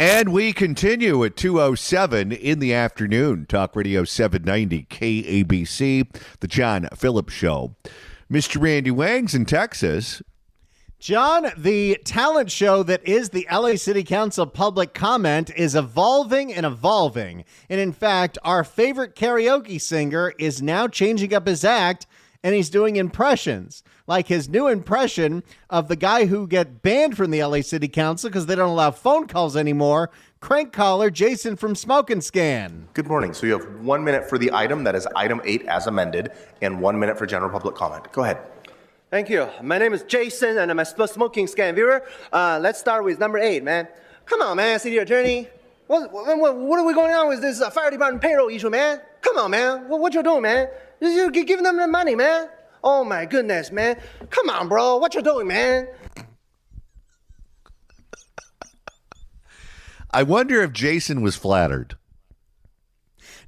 And we continue at 2:07 in the afternoon. Talk Radio 790 KABC, the John Phillips Show. Mr. Randy Wang's in Texas. John, the talent show that is the LA City Council public comment is evolving and evolving. And in fact, our favorite karaoke singer is now changing up his act, and he's doing impressions, like his new impression of the guy who get banned from the LA City Council because they don't allow phone calls anymore, crank caller Jason from Smoke and Scan. Good morning. So you have 1 minute for the item, that is item 8 as amended, and 1 minute for general public comment. Go ahead. Thank you. My name is Jason, and I'm a Smoking Scan viewer. Let's start with number 8, man. Come on, man, city attorney. What are we going on with this fire department payroll issue, man? Come on, man. What you doing, man? You're giving them the money, man. Oh, my goodness, man. Come on, bro. What you doing, man? I wonder if Jason was flattered.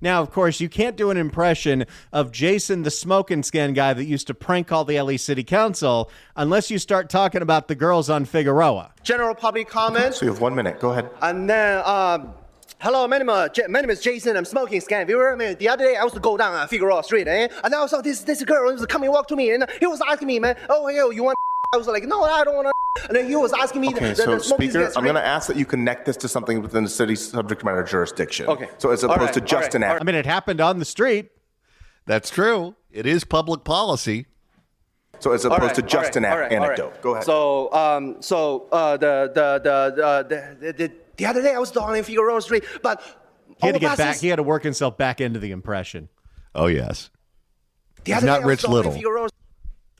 Now, of course, you can't do an impression of Jason, the Smoke and Scan guy that used to prank call the LA City Council, unless you start talking about the girls on Figueroa. General public comment. So you have 1 minute. Go ahead. And then, hello, my name is Jason. I'm Smoking Scan viewer. I mean, the other day I was to go down Figueroa Street, and I saw this girl was coming walk to me, and he was asking me, man, oh, yo, you want? I was like, no, I don't want to. And then he was asking me. Okay, so Speaker, I'm going to ask that you connect this to something within the city's subject matter jurisdiction. Okay. So as opposed to just an act. I mean, it happened on the street. That's true. It is public policy. So as opposed to just an anecdote. Go ahead. So, the other day I was down in Figueroa Street, but he had to get back. He had to work himself back into the impression. Oh yes. He's not Rich Little.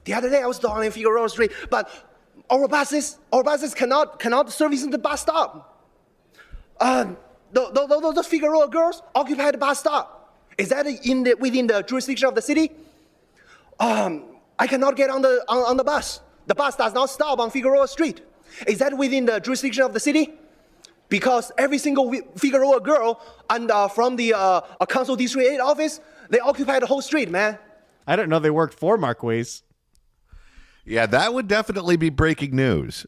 The other day I was down in Figueroa Street, but our buses cannot service in the bus stop. Those Figueroa girls occupy the bus stop. Is that within the jurisdiction of the city? I cannot get on the bus. The bus does not stop on Figueroa Street. Is that within the jurisdiction of the city? Because every single Figueroa girl and from the Council District 8 office, they occupy the whole street, man. I don't know they worked for Marquise. Yeah, that would definitely be breaking news.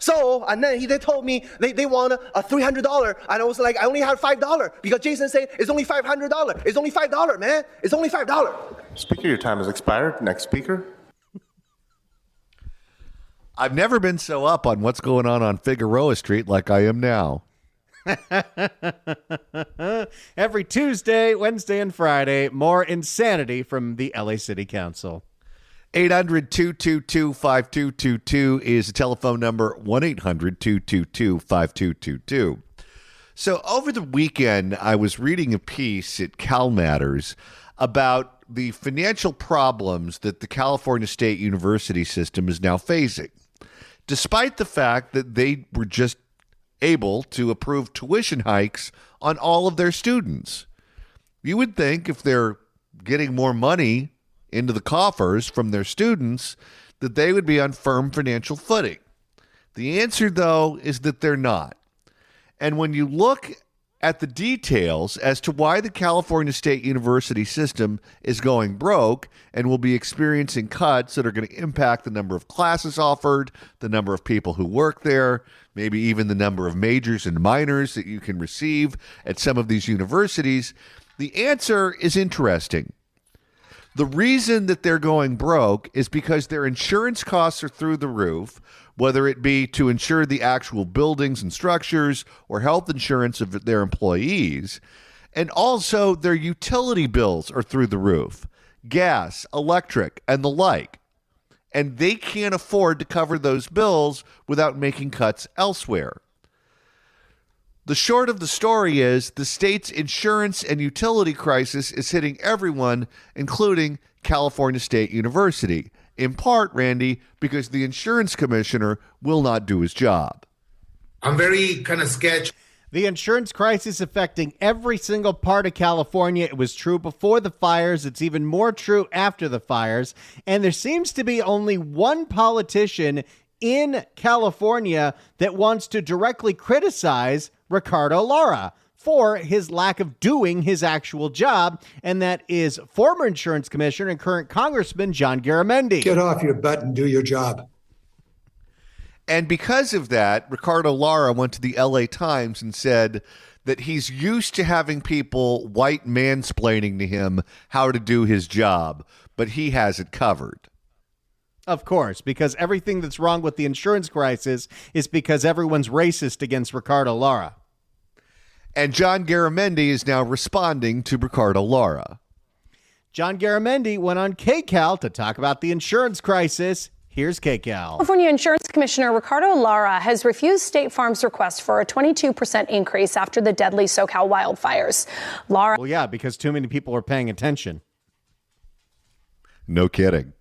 So, and then they told me they want a $300, and I was like, I only have $5 because Jason said it's only $500. It's only $5, man. It's only $5. Speaker, your time has expired. Next speaker. I've never been so up on what's going on Figueroa Street like I am now. Every Tuesday, Wednesday, and Friday, more insanity from the LA City Council. 800-222-5222 is the telephone number, 1-800-222-5222. So over the weekend, I was reading a piece at Cal Matters about the financial problems that the California State University system is now facing, despite the fact that they were just able to approve tuition hikes on all of their students. You would think if they're getting more money into the coffers from their students, that they would be on firm financial footing. The answer, though, is that they're not. And when you look at the details as to why the California State University system is going broke and will be experiencing cuts that are going to impact the number of classes offered, the number of people who work there, maybe even the number of majors and minors that you can receive at some of these universities, the answer is interesting. The reason that they're going broke is because their insurance costs are through the roof, whether it be to insure the actual buildings and structures or health insurance of their employees. And also their utility bills are through the roof, gas, electric, and the like. And they can't afford to cover those bills without making cuts elsewhere. The short of the story is the state's insurance and utility crisis is hitting everyone, including California State University, in part, Randy, because the insurance commissioner will not do his job. I'm very kind of sketchy. The insurance crisis affecting every single part of California. It was true before the fires. It's even more true after the fires. And there seems to be only one politician in California that wants to directly criticize Ricardo Lara for his lack of doing his actual job, and that is former insurance commissioner and current Congressman John Garamendi. Get off your butt and do your job. And because of that, Ricardo Lara went to the LA Times and said that he's used to having people white mansplaining to him how to do his job, but he has it covered. Of course, because everything that's wrong with the insurance crisis is because everyone's racist against Ricardo Lara. And John Garamendi is now responding to Ricardo Lara. John Garamendi went on KCAL to talk about the insurance crisis. Here's KCAL. California Insurance Commissioner Ricardo Lara has refused State Farm's request for a 22% increase after the deadly SoCal wildfires. Lara. Well, yeah, because too many people are paying attention. No kidding.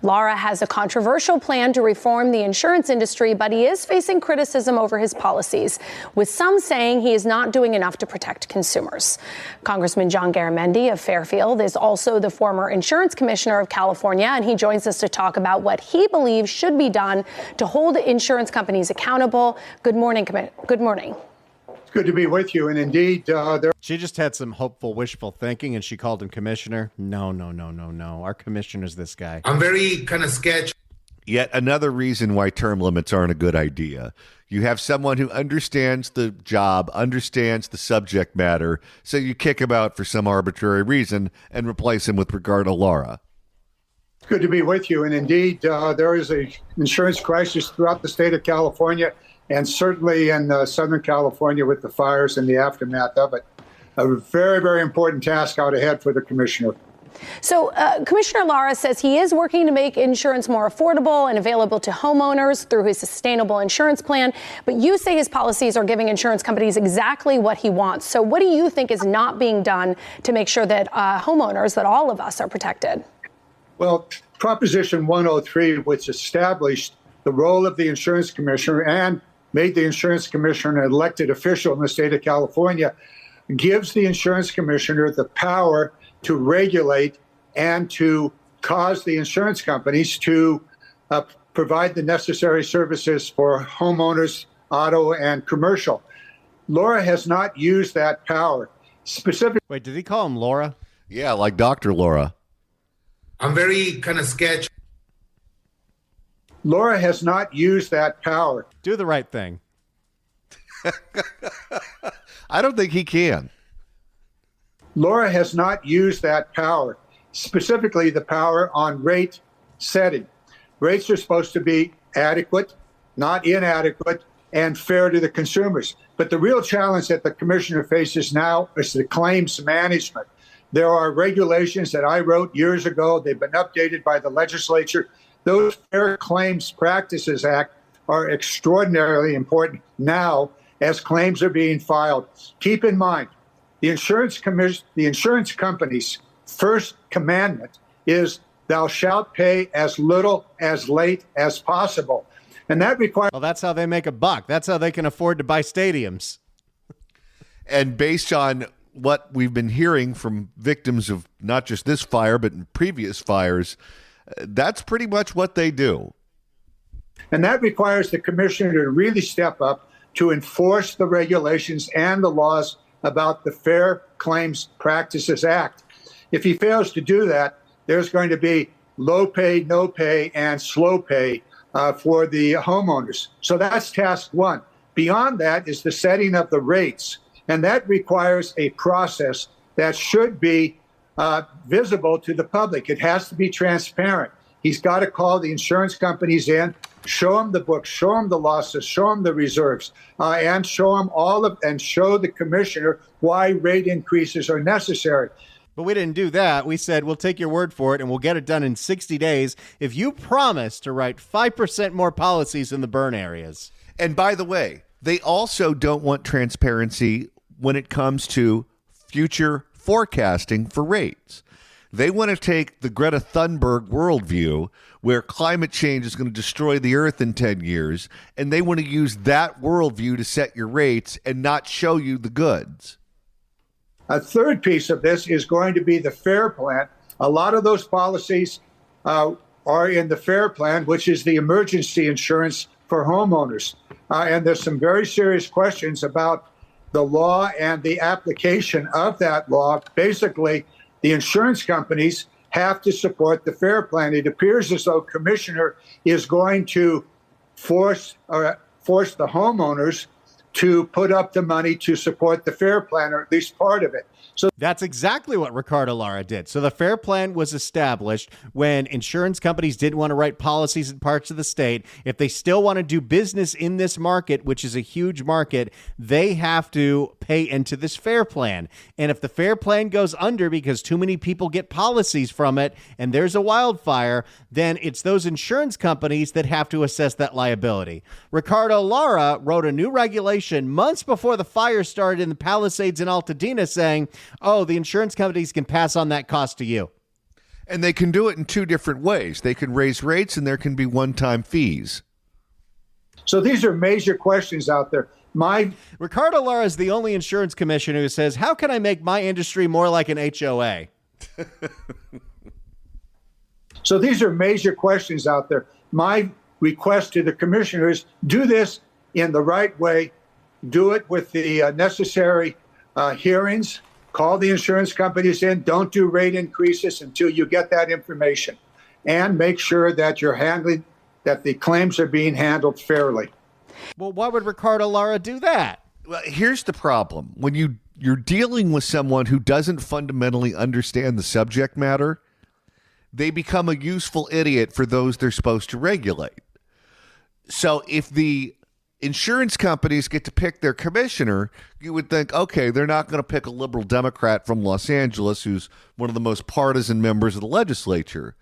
Lara has a controversial plan to reform the insurance industry, but he is facing criticism over his policies, with some saying he is not doing enough to protect consumers. Congressman John Garamendi of Fairfield is also the former insurance commissioner of California, and he joins us to talk about what he believes should be done to hold insurance companies accountable. Good morning. Good morning. Good to be with you. And indeed, She just had some hopeful, wishful thinking, and she called him commissioner. No. Our commissioner's this guy. I'm very kind of sketchy. Yet another reason why term limits aren't a good idea. You have someone who understands the job, understands the subject matter, so you kick him out for some arbitrary reason and replace him with Ricardo Lara. it's good to be with you. And indeed, there is a insurance crisis throughout the state of California, and certainly in Southern California with the fires and the aftermath of it. A very, very important task out ahead for the commissioner. So Commissioner Lara says he is working to make insurance more affordable and available to homeowners through his sustainable insurance plan. But you say his policies are giving insurance companies exactly what he wants. So what do you think is not being done to make sure that homeowners, that all of us are protected? Well, Proposition 103, which established the role of the insurance commissioner and made the insurance commissioner an elected official in the state of California, gives the insurance commissioner the power to regulate and to cause the insurance companies to provide the necessary services for homeowners, auto, and commercial. Laura has not used that power. Wait, did he call him Laura? Yeah, like Dr. Laura. I'm very kind of sketchy. Laura has not used that power. Do the right thing. I don't think he can. Laura has not used that power, specifically the power on rate setting. Rates are supposed to be adequate, not inadequate, and fair to the consumers. But the real challenge that the commissioner faces now is the claims management. There are regulations that I wrote years ago. They've been updated by the legislature. Those Fair Claims Practices Act are extraordinarily important now as claims are being filed. Keep in mind, the insurance company's first commandment is thou shalt pay as little as late as possible. And that requires... Well, that's how they make a buck. That's how they can afford to buy stadiums. And based on what we've been hearing from victims of not just this fire, but in previous fires, that's pretty much what they do. And that requires the commissioner to really step up to enforce the regulations and the laws about the Fair Claims Practices Act. If he fails to do that, there's going to be low pay, no pay, and slow pay for the homeowners. So that's task one. Beyond that is the setting of the rates. And that requires a process that should be visible to the public. It has to be transparent. He's got to call the insurance companies in, show them the books, show them the losses, show them the reserves, and show them show the commissioner why rate increases are necessary. But we didn't do that. We said, we'll take your word for it, and we'll get it done in 60 days if you promise to write 5% more policies in the burn areas. And by the way, they also don't want transparency when it comes to future forecasting for rates. They want to take the Greta Thunberg worldview where climate change is going to destroy the earth in 10 years, and they want to use that worldview to set your rates and not show you the goods. A third piece of this is going to be the FAIR Plan. A lot of those policies are in the FAIR Plan, which is the emergency insurance for homeowners. And there's some very serious questions about the law and the application of that law. Basically, the insurance companies have to support the FAIR Plan. It appears as though Commissioner is going to force the homeowners to put up the money to support the FAIR Plan, or at least part of it. So that's exactly what Ricardo Lara did. So the FAIR Plan was established when insurance companies didn't want to write policies in parts of the state. If they still want to do business in this market, which is a huge market, they have to pay into this FAIR Plan. And if the FAIR Plan goes under because too many people get policies from it and there's a wildfire, then it's those insurance companies that have to assess that liability. Ricardo Lara wrote a new regulation months before the fire started in the Palisades in Altadena saying, oh, the insurance companies can pass on that cost to you. And they can do it in two different ways. They can raise rates and there can be one-time fees. So these are major questions out there. Ricardo Lara is the only insurance commissioner who says, how can I make my industry more like an HOA? So these are major questions out there. My request to the commissioners, do this in the right way. Do it with the necessary hearings. Call the insurance companies in. Don't do rate increases until you get that information. And make sure that that the claims are being handled fairly. Well, why would Ricardo Lara do that? Well, here's the problem. When you're dealing with someone who doesn't fundamentally understand the subject matter, they become a useful idiot for those they're supposed to regulate. So if the insurance companies get to pick their commissioner, you would think, okay, they're not going to pick a liberal Democrat from Los Angeles who's one of the most partisan members of the legislature.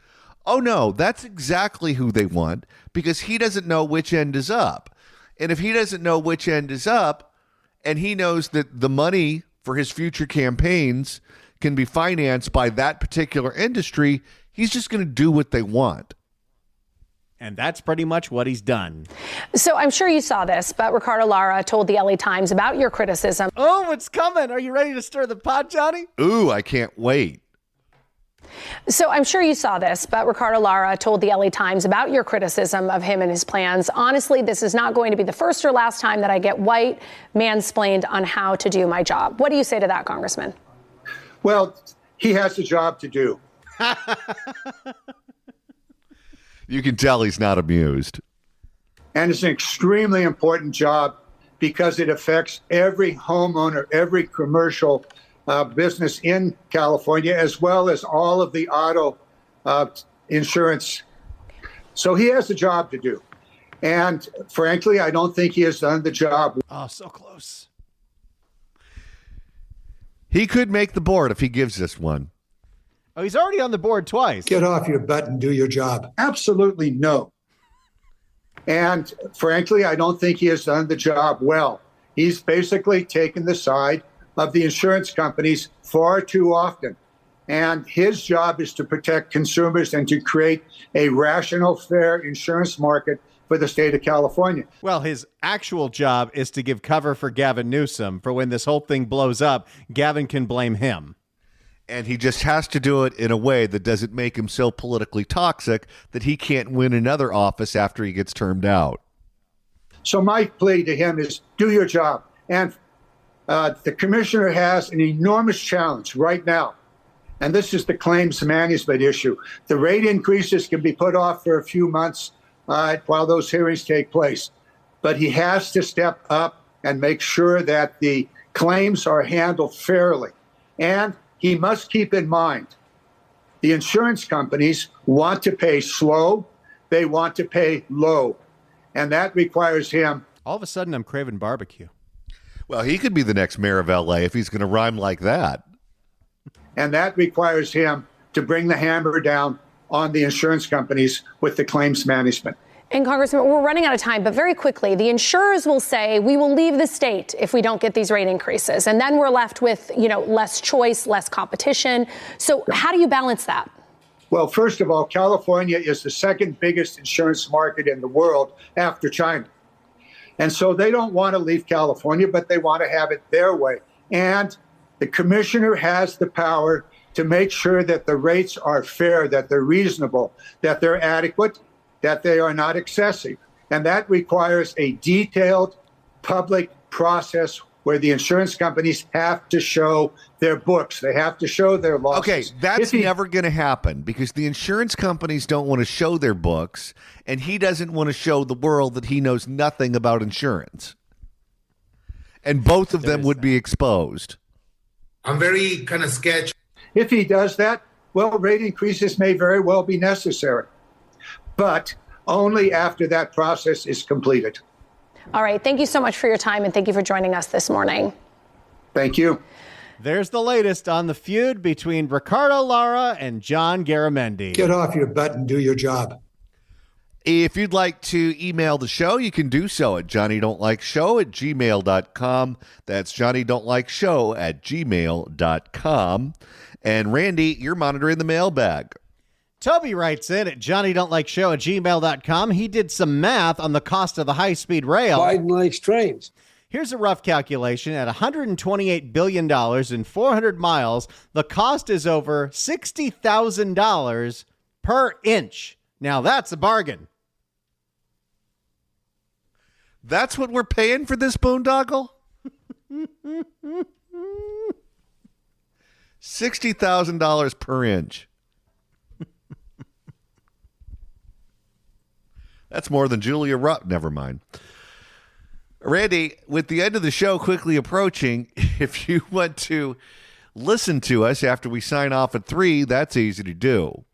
Oh, no, that's exactly who they want because he doesn't know which end is up. And if he doesn't know which end is up and he knows that the money for his future campaigns can be financed by that particular industry, he's just going to do what they want. And that's pretty much what he's done. So I'm sure you saw this, but Ricardo Lara told the LA Times about your criticism. Oh, it's coming. Are you ready to stir the pot, Johnny? Ooh, I can't wait. So I'm sure you saw this, but Ricardo Lara told the LA Times about your criticism of him and his plans. Honestly, this is not going to be the first or last time that I get white mansplained on how to do my job. What do you say to that, Congressman? Well, he has a job to do. You can tell he's not amused. And it's an extremely important job because it affects every homeowner, every commercial business in California, as well as all of the auto insurance. So he has a job to do. And frankly, I don't think he has done the job. Oh, so close. He could make the board if he gives us one. Oh, he's already on the board twice. Get off your butt and do your job. Absolutely no. And frankly, I don't think he has done the job well. He's basically taken the side of the insurance companies far too often. And his job is to protect consumers and to create a rational, fair insurance market for the state of California. Well, his actual job is to give cover for Gavin Newsom for when this whole thing blows up. Gavin can blame him. And he just has to do it in a way that doesn't make him so politically toxic that he can't win another office after he gets termed out. So my plea to him is do your job. And the commissioner has an enormous challenge right now. And this is the claims management issue. The rate increases can be put off for a few months while those hearings take place. But he has to step up and make sure that the claims are handled fairly. And he must keep in mind, the insurance companies want to pay slow, they want to pay low, and that requires him. All of a sudden, I'm craving barbecue. Well, he could be the next mayor of LA if he's going to rhyme like that. And that requires him to bring the hammer down on the insurance companies with the claims management. And Congressman, we're running out of time, but very quickly, the insurers will say we will leave the state if we don't get these rate increases. And then we're left with, less choice, less competition. So how do you balance that? Well, first of all, California is the second biggest insurance market in the world after China. And so they don't want to leave California, but they want to have it their way. And the commissioner has the power to make sure that the rates are fair, that they're reasonable, that they're adequate, that they are not excessive. And that requires a detailed public process where the insurance companies have to show their books. They have to show their losses. Okay, that's never going to happen because the insurance companies don't want to show their books, and he doesn't want to show the world that he knows nothing about insurance. And both of them would be exposed. I'm very kind of sketchy. If he does that, well, rate increases may very well be necessary, but only after that process is completed. All right. Thank you so much for your time, and thank you for joining us this morning. Thank you. There's the latest on the feud between Ricardo, Lara, and John Garamendi. Get off your butt and do your job. If you'd like to email the show, you can do so at johnnydon'tlikeshow@gmail.com. That's johnnydon'tlikeshow@gmail.com. And Randy, you're monitoring the mailbag. Toby writes in at johnnydon'tlikeshow@gmail.com. He did some math on the cost of the high-speed rail. Biden likes trains. Here's a rough calculation. At $128 billion in 400 miles, the cost is over $60,000 per inch. Now that's a bargain. That's what we're paying for this boondoggle? $60,000 per inch. That's more than Julia Rutt. Never mind. Randy, with the end of the show quickly approaching, if you want to listen to us after we sign off at 3, that's easy to do.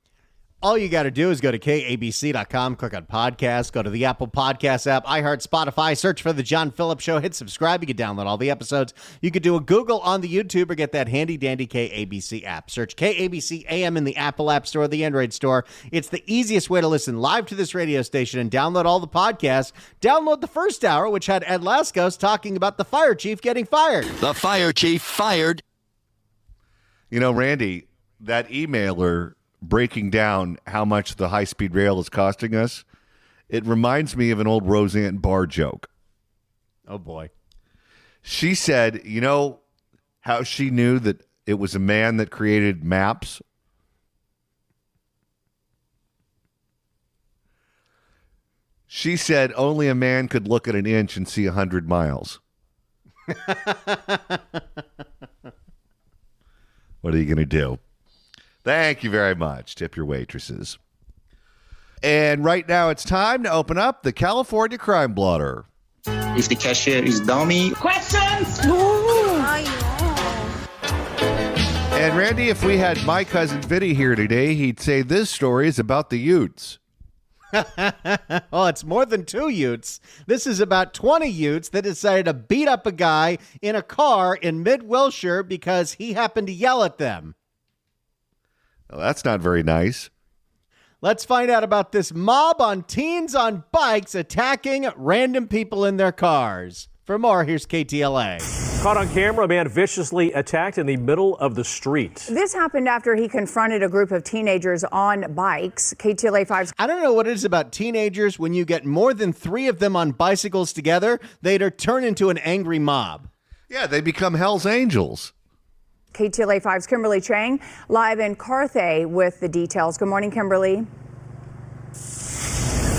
All you got to do is go to kabc.com, click on podcasts, go to the Apple Podcast app, iHeart, Spotify, search for The John Phillips Show, hit subscribe. You can download all the episodes. You could do a Google on the YouTube or get that handy-dandy KABC app. Search KABC AM in the Apple App Store or the Android Store. It's the easiest way to listen live to this radio station and download all the podcasts. Download the first hour, which had Ed Laskos talking about the fire chief getting fired. The fire chief fired. You know, Randy, that emailer breaking down how much the high-speed rail is costing us, it reminds me of an old Roseanne Barr joke. Oh, boy. She said, you know how she knew that it was a man that created maps? She said only a man could look at an inch and see 100 miles. What are you going to do? Thank you very much. Tip your waitresses. And right now it's time to open up the California Crime Blotter. If the cashier is dummy. Questions? And Randy, if we had my cousin Vinny here today, he'd say this story is about the Utes. Oh, it's more than 2 Utes. This is about 20 Utes that decided to beat up a guy in a car in mid-Wilshire because he happened to yell at them. Well, that's not very nice. Let's find out about this mob on teens on bikes attacking random people in their cars. For more, here's KTLA. Caught on camera, a man viciously attacked in the middle of the street. This happened after he confronted a group of teenagers on bikes. KTLA 5's. I don't know what it is about teenagers. When you get more than 3 of them on bicycles together, they turn into an angry mob. Yeah, they become Hell's Angels. KTLA 5's Kimberly Chang live in Carthay with the details. Good morning, Kimberly.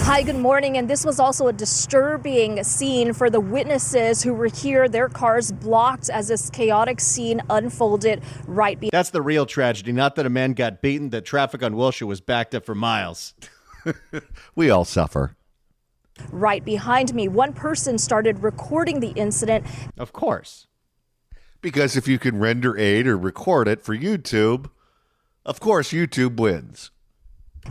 Hi, good morning. And this was also a disturbing scene for the witnesses who were here, their cars blocked as this chaotic scene unfolded right behind. That's the real tragedy, not that a man got beaten, that traffic on Wilshire was backed up for miles. We all suffer. Right behind me, one person started recording the incident. Of course. Because if you can render aid or record it for YouTube, of course YouTube wins.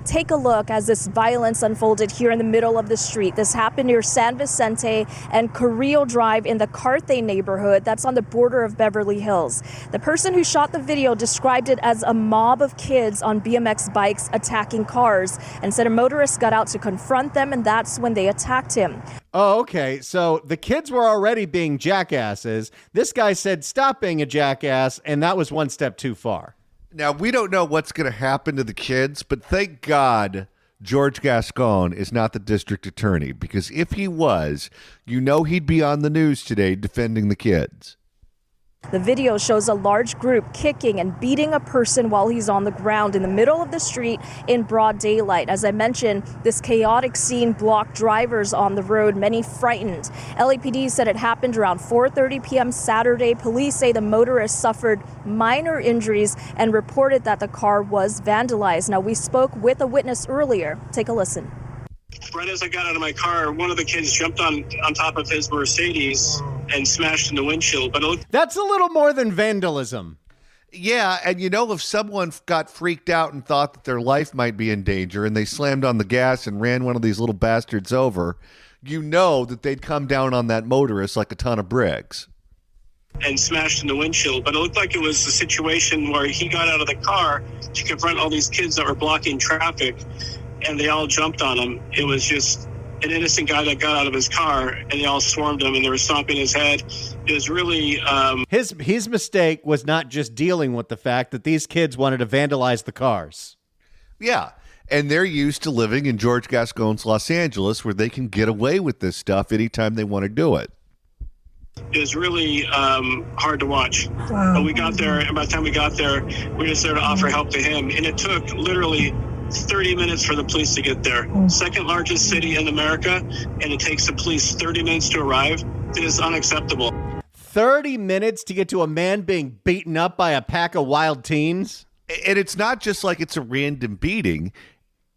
Take a look as this violence unfolded here in the middle of the street. This happened near San Vicente and Carrillo Drive in the Carthay neighborhood. That's on the border of Beverly Hills. The person who shot the video described it as a mob of kids on BMX bikes attacking cars and said a motorist got out to confront them, and that's when they attacked him. Oh, okay. So the kids were already being jackasses. This guy said, stop being a jackass, and that was one step too far. Now, we don't know what's going to happen to the kids, but thank God George Gascon is not the district attorney, because if he was, you know he'd be on the news today defending the kids. The video shows a large group kicking and beating a person while he's on the ground in the middle of the street in broad daylight. As I mentioned, this chaotic scene blocked drivers on the road, many frightened. LAPD said it happened around 4:30 p.m. Saturday. Police say the motorist suffered minor injuries and reported that the car was vandalized. Now, we spoke with a witness earlier. Take a listen. Right as I got out of my car, one of the kids jumped on top of his Mercedes and smashed in the windshield. But that's a little more than vandalism. Yeah, and if someone got freaked out and thought that their life might be in danger and they slammed on the gas and ran one of these little bastards over, that they'd come down on that motorist like a ton of bricks. And smashed in the windshield. But it looked like it was a situation where he got out of the car to confront all these kids that were blocking traffic, and they all jumped on him. It was just an innocent guy that got out of his car, and they all swarmed him, and they were stomping his head. It was really... His mistake was not just dealing with the fact that these kids wanted to vandalize the cars. Yeah, and they're used to living in George Gascon's Los Angeles, where they can get away with this stuff anytime they want to do it. It was really hard to watch. But we got there, and by the time we got there, we were just there to offer help to him. And it took literally 30 minutes for the police to get there. Second largest city in America, and it takes the police 30 minutes to arrive. It is unacceptable. 30 minutes to get to a man being beaten up by a pack of wild teens? And it's not just like it's a random beating.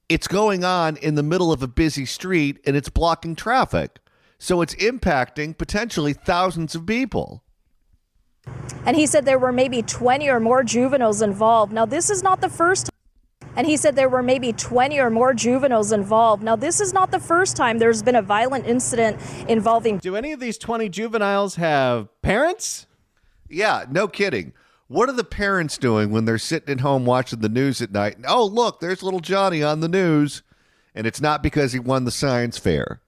It's going on in the middle of a busy street, and it's blocking traffic. So it's impacting potentially thousands of people. And he said there were maybe 20 or more juveniles involved. Now, this is not the first time. And he said there were maybe 20 or more juveniles involved. Now, this is not the first time there's been a violent incident involving... Do any of these 20 juveniles have parents? Yeah, no kidding. What are the parents doing when they're sitting at home watching the news at night? Oh, look, there's little Johnny on the news. And it's not because he won the science fair.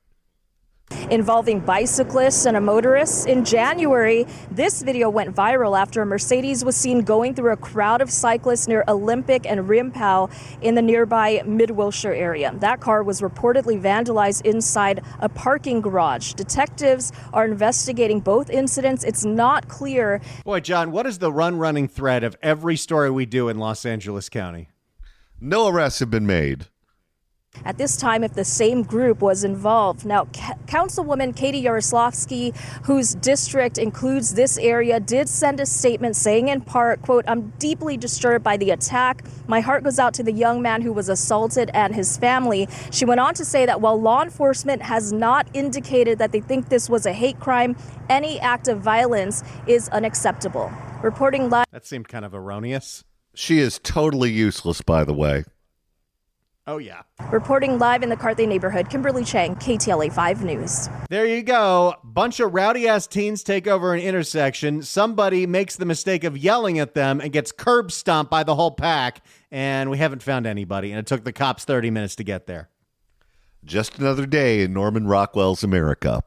Involving bicyclists and a motorist. In January, this video went viral after a Mercedes was seen going through a crowd of cyclists near Olympic and Rimpau in the nearby Mid-Wilshire area. That car was reportedly vandalized inside a parking garage. Detectives are investigating both incidents. It's not clear. Boy, John, what is the running thread of every story we do in Los Angeles County? No arrests have been made. At this time, if the same group was involved. Now, Councilwoman Katie Yaroslavsky, whose district includes this area, did send a statement saying in part, quote, "I'm deeply disturbed by the attack. My heart goes out to the young man who was assaulted and his family." She went on to say that while law enforcement has not indicated that they think this was a hate crime, any act of violence is unacceptable. Reporting live. That seemed kind of erroneous. She is totally useless, by the way. Oh, yeah. Reporting live in the Carthay neighborhood, Kimberly Chang, KTLA 5 News. There you go. Bunch of rowdy-ass teens take over an intersection. Somebody makes the mistake of yelling at them and gets curb stomped by the whole pack. And we haven't found anybody. And it took the cops 30 minutes to get there. Just another day in Norman Rockwell's America.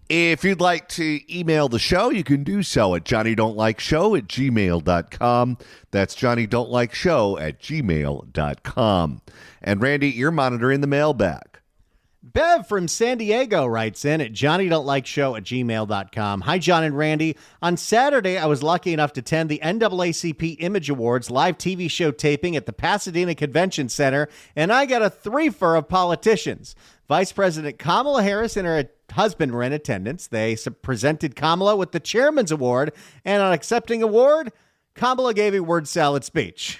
If you'd like to email the show, you can do so at johnnydon'tlikeshow@gmail.com. That's johnnydon'tlikeshow@gmail.com. And Randy, you're monitoring the mailbag. Bev from San Diego writes in at johnnydon'tlikeshow@gmail.com. Hi, John and Randy. On Saturday, I was lucky enough to attend the NAACP Image Awards live TV show taping at the Pasadena Convention Center, and I got a threefer of politicians. Vice President Kamala Harris and her husband were in attendance. They presented Kamala with the Chairman's Award, and on accepting award, Kamala gave a word salad speech.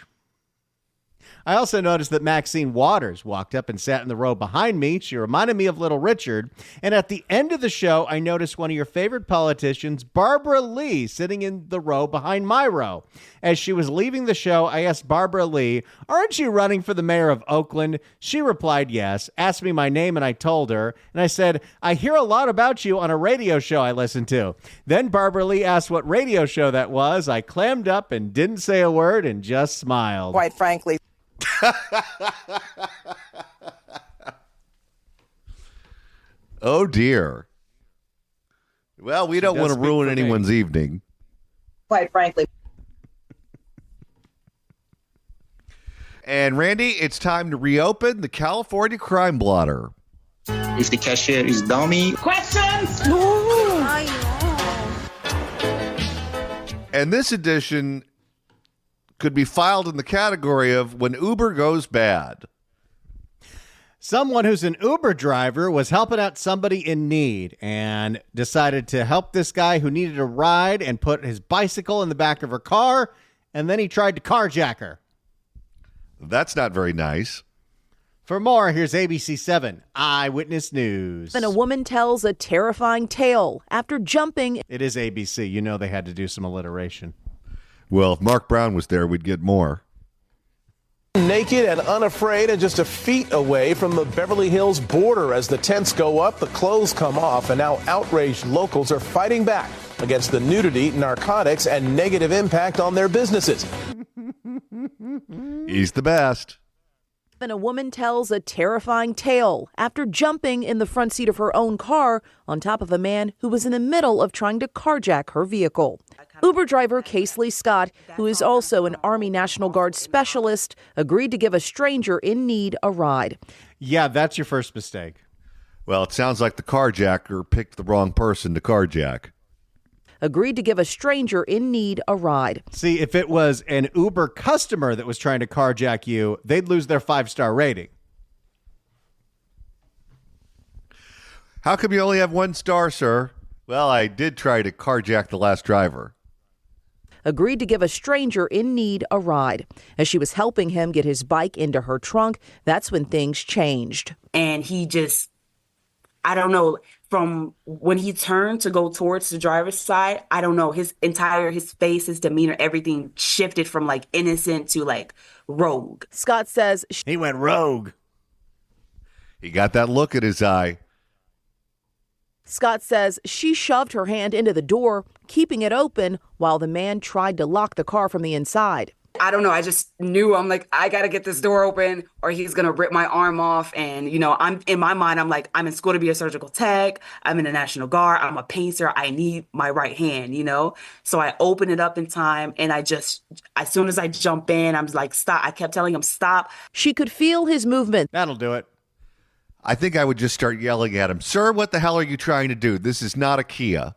I also noticed that Maxine Waters walked up and sat in the row behind me. She reminded me of Little Richard. And at the end of the show, I noticed one of your favorite politicians, Barbara Lee, sitting in the row behind my row. As she was leaving the show, I asked Barbara Lee, "Aren't you running for the mayor of Oakland?" She replied yes, asked me my name, and I told her. And I said, "I hear a lot about you on a radio show I listen to." Then Barbara Lee asked what radio show that was. I clammed up and didn't say a word and just smiled. Quite frankly. Oh, dear. Well, we don't want to ruin anyone's evening. Quite frankly. And Randy, it's time to reopen the California Crime Blotter. If the cashier is dummy. Questions? And this edition could be filed in the category of when Uber goes bad. Someone who's an Uber driver was helping out somebody in need and decided to help this guy who needed a ride and put his bicycle in the back of her car, and then he tried to carjack her. That's not very nice. For more, here's ABC 7 Eyewitness News. Then a woman tells a terrifying tale after jumping. It is ABC. You know they had to do some alliteration. Well, if Mark Brown was there, we'd get more. Naked and unafraid and just a feet away from the Beverly Hills border. As the tents go up, the clothes come off, and now outraged locals are fighting back against the nudity, narcotics, and negative impact on their businesses. He's the best. Then a woman tells a terrifying tale after jumping in the front seat of her own car on top of a man who was in the middle of trying to carjack her vehicle. Uber driver Casely Scott, who is also an Army National Guard specialist, agreed to give a stranger in need a ride. Yeah, that's your first mistake. Well, it sounds like the carjacker picked the wrong person to carjack. Agreed to give a stranger in need a ride. See, if it was an Uber customer that was trying to carjack you, they'd lose their 5-star rating. How come you only have 1 star, sir? Well, I did try to carjack the last driver. Agreed to give a stranger in need a ride. As she was helping him get his bike into her trunk, that's when things changed. And he just, I don't know, from when he turned to go towards the driver's side, I don't know, his face, his demeanor, everything shifted from like innocent to like rogue. Scott says he went rogue. He got that look in his eye. Scott says she shoved her hand into the door, keeping it open while the man tried to lock the car from the inside. I don't know. I just knew, I'm like, I got to get this door open or he's going to rip my arm off. And, you know, I'm in my mind, I'm like, I'm in school to be a surgical tech. I'm in the National Guard. I'm a painter. I need my right hand, you know? So I open it up in time and I just, as soon as I jump in, I'm like, stop. I kept telling him, stop. She could feel his movement. That'll do it. I think I would just start yelling at him, sir, what the hell are you trying to do? This is not a Kia.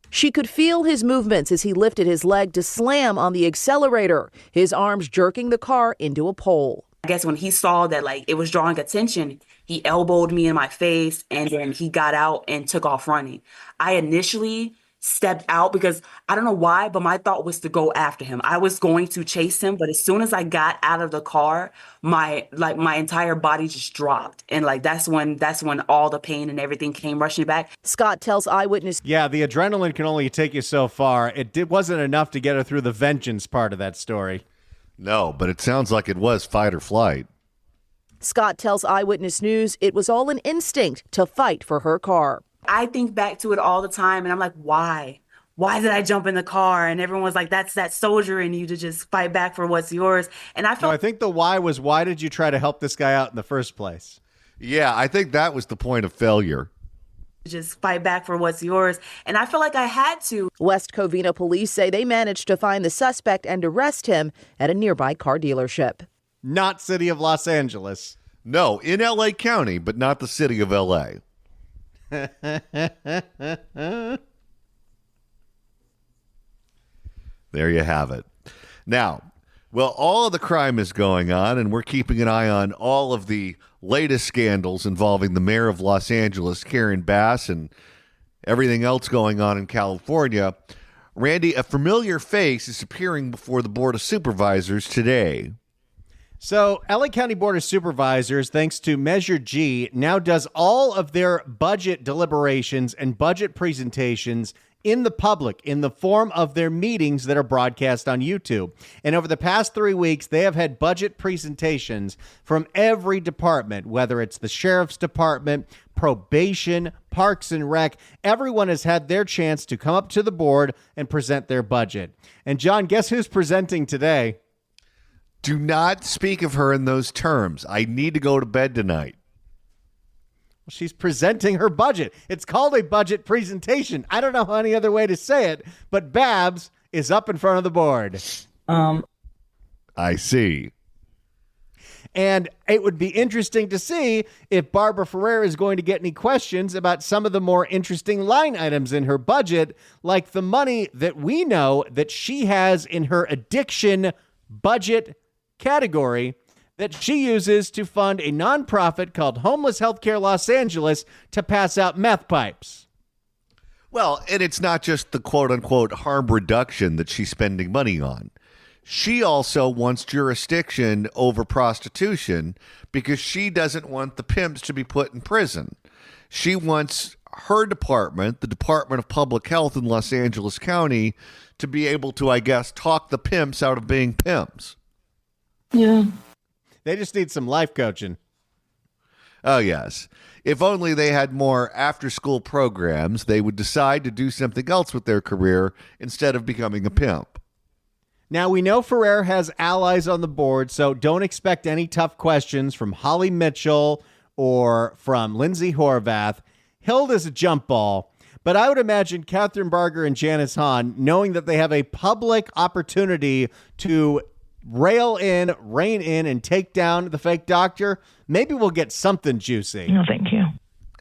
She could feel his movements as he lifted his leg to slam on the accelerator, his arms jerking the car into a pole. I guess when he saw that like it was drawing attention, he elbowed me in my face and then he got out and took off running. I initially stepped out because I don't know why, but my thought was to go after him. I was going to chase him, but as soon as I got out of the car, my entire body just dropped. And like that's when all the pain and everything came rushing back. Scott tells Eyewitness. Yeah, the adrenaline can only take you so far. It wasn't enough to get her through the vengeance part of that story. No, but it sounds like it was fight or flight. Scott tells Eyewitness News it was all an instinct to fight for her car. I think back to it all the time and I'm like, why? Why did I jump in the car? And everyone was like, that's that soldier in you to just fight back for what's yours. And I felt. No, I think the why was, why did you try to help this guy out in the first place? Yeah, I think that was the point of failure. Just fight back for what's yours. And I feel like I had to. West Covina police say they managed to find the suspect and arrest him at a nearby car dealership. Not city of Los Angeles. No, in L.A. County, but not the city of L.A. There you have it. Now, well, all of the crime is going on, and we're keeping an eye on all of the latest scandals involving the mayor of Los Angeles, Karen Bass, and everything else going on in California. Randy, a familiar face is appearing before the Board of Supervisors today. So, LA County Board of Supervisors, thanks to Measure G, now does all of their budget deliberations and budget presentations in the public, in the form of their meetings that are broadcast on YouTube. And over the past 3 weeks, they have had budget presentations from every department, whether it's the sheriff's department, probation, parks and rec. Everyone has had their chance to come up to the board and present their budget. And John, guess who's presenting today? Do not speak of her in those terms. I need to go to bed tonight. Well, she's presenting her budget. It's called a budget presentation. I don't know any other way to say it, but Babs is up in front of the board. I see. And it would be interesting to see if Barbara Ferrer is going to get any questions about some of the more interesting line items in her budget, like the money that we know that she has in her addiction budget category that she uses to fund a nonprofit called Homeless Healthcare Los Angeles to pass out meth pipes. Well, and it's not just the quote-unquote harm reduction that she's spending money on. She also wants jurisdiction over prostitution because she doesn't want the pimps to be put in prison. She wants her department, the Department of Public Health in Los Angeles County, to be able to, I guess, talk the pimps out of being pimps. Yeah. They just need some life coaching. Oh, yes. If only they had more after-school programs, they would decide to do something else with their career instead of becoming a pimp. Now, we know Ferrer has allies on the board, so don't expect any tough questions from Holly Mitchell or from Lindsay Horvath. Hilda's a jump ball, but I would imagine Catherine Barger and Janice Hahn, knowing that they have a public opportunity to rein in, and take down the fake doctor, maybe we'll get something juicy. No, thank you.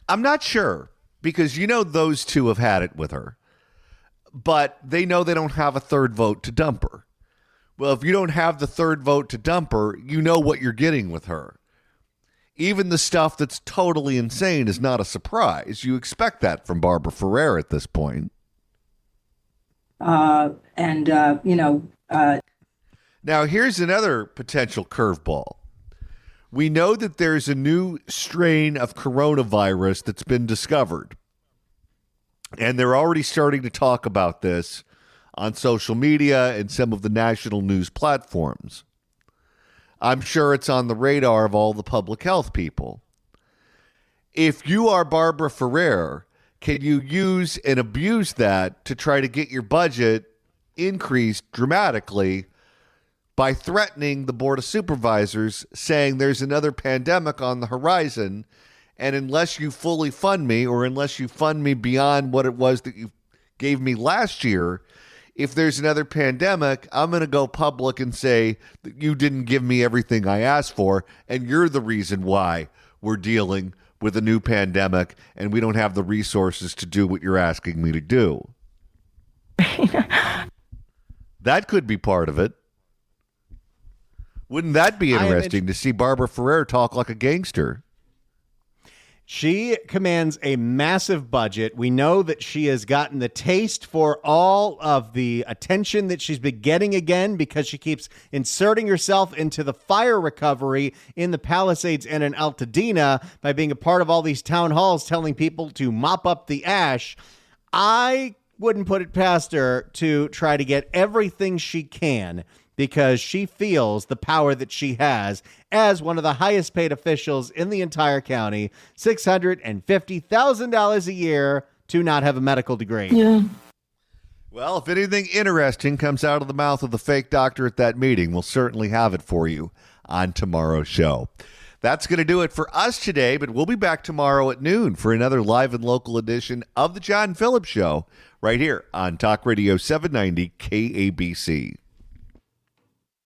I'm not sure, because those two have had it with her, but they know they don't have a third vote to dump her. Well, if you don't have the third vote to dump her, you know what you're getting with her. Even the stuff that's totally insane is not a surprise. You expect that from Barbara Ferrer at this point. Now, here's another potential curveball. We know that there's a new strain of coronavirus that's been discovered. And they're already starting to talk about this on social media and some of the national news platforms. I'm sure it's on the radar of all the public health people. If you are Barbara Ferrer, can you use and abuse that to try to get your budget increased dramatically by threatening the Board of Supervisors, saying there's another pandemic on the horizon, and unless you fully fund me, or unless you fund me beyond what it was that you gave me last year, if there's another pandemic, I'm going to go public and say that you didn't give me everything I asked for, and you're the reason why we're dealing with a new pandemic and we don't have the resources to do what you're asking me to do. That could be part of it. Wouldn't that be interesting to see Barbara Ferrer talk like a gangster? She commands a massive budget. We know that she has gotten the taste for all of the attention that she's been getting again because she keeps inserting herself into the fire recovery in the Palisades and in Altadena by being a part of all these town halls telling people to mop up the ash. I wouldn't put it past her to try to get everything she can because she feels the power that she has as one of the highest paid officials in the entire county, $650,000 a year to not have a medical degree. Yeah. Well, if anything interesting comes out of the mouth of the fake doctor at that meeting, we'll certainly have it for you on tomorrow's show. That's going to do it for us today, but we'll be back tomorrow at noon for another live and local edition of The John Phillips Show right here on Talk Radio 790 KABC.